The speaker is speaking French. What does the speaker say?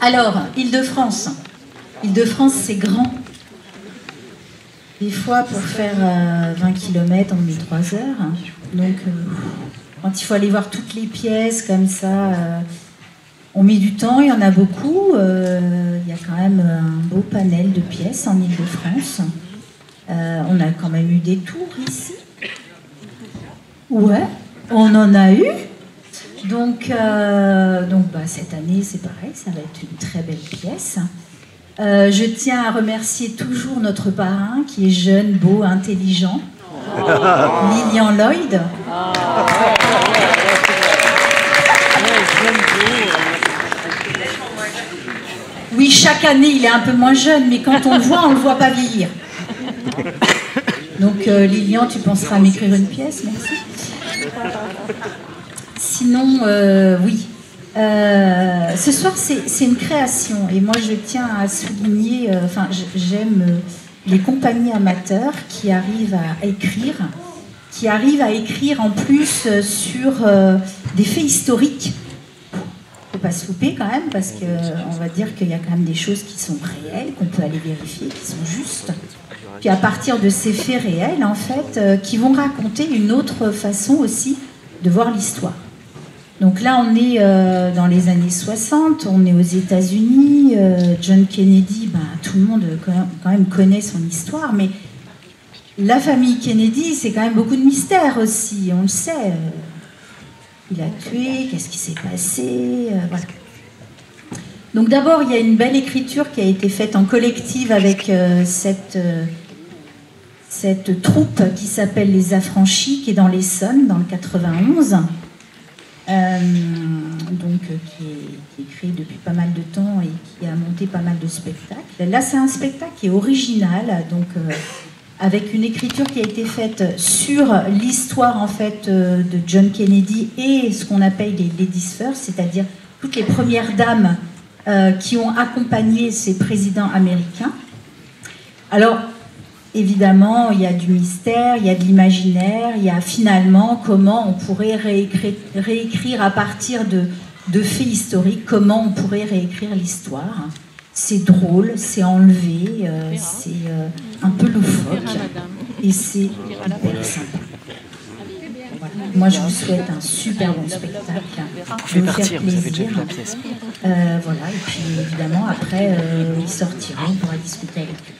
Alors, Île-de-France. Île-de-France, c'est grand. Des fois, pour faire 20 km, on met 3 heures. Donc, quand il faut aller voir toutes les pièces comme ça, on met du temps, il y en a beaucoup. Il y a quand même un beau panel de pièces en Île-de-France. On a quand même eu des tours ici. Ouais, on en a eu. Donc cette année, c'est pareil, ça va être une très belle pièce. Je tiens à remercier toujours notre parrain, qui est jeune, beau, intelligent, Lilian Lloyd. Oui, chaque année, il est un peu moins jeune, mais quand on le voit pas vieillir. Donc, Lilian, tu penseras à m'écrire une pièce, merci. Sinon, oui. Ce soir, c'est une création. Et moi, je tiens à souligner, j'aime les compagnies amateurs qui arrivent à écrire en plus sur des faits historiques. Faut pas se louper quand même, parce qu'on va dire qu'il y a quand même des choses qui sont réelles, qu'on peut aller vérifier, qui sont justes. Puis à partir de ces faits réels, en fait, qui vont raconter une autre façon aussi de voir l'histoire. Donc là, on est dans les années 60, on est aux États-Unis. John Kennedy, tout le monde quand même connaît son histoire, mais la famille Kennedy, c'est quand même beaucoup de mystères aussi, on le sait. Il a tué, qu'est-ce qui s'est passé, voilà. Donc d'abord, il y a une belle écriture qui a été faite en collective avec cette troupe qui s'appelle Les Affranchis, qui est dans l'Essonne, dans le 91. Qui est créé depuis pas mal de temps et qui a monté pas mal de spectacles. Là, c'est un spectacle qui est original, donc avec une écriture qui a été faite sur l'histoire en fait de John Kennedy et ce qu'on appelle les ladies first, c'est-à-dire toutes les premières dames qui ont accompagné ces présidents américains. Alors, évidemment, il y a du mystère, il y a de l'imaginaire, il y a finalement comment on pourrait réécrire à partir de faits historiques, comment on pourrait réécrire l'histoire. C'est drôle, c'est enlevé, c'est un peu loufoque et c'est hyper sympa. Voilà. Moi, je vous souhaite un super bon spectacle. Je vais partir, vous avez déjà vu la pièce. Voilà, et puis évidemment, après, ils sortiront, on pourra discuter avec eux.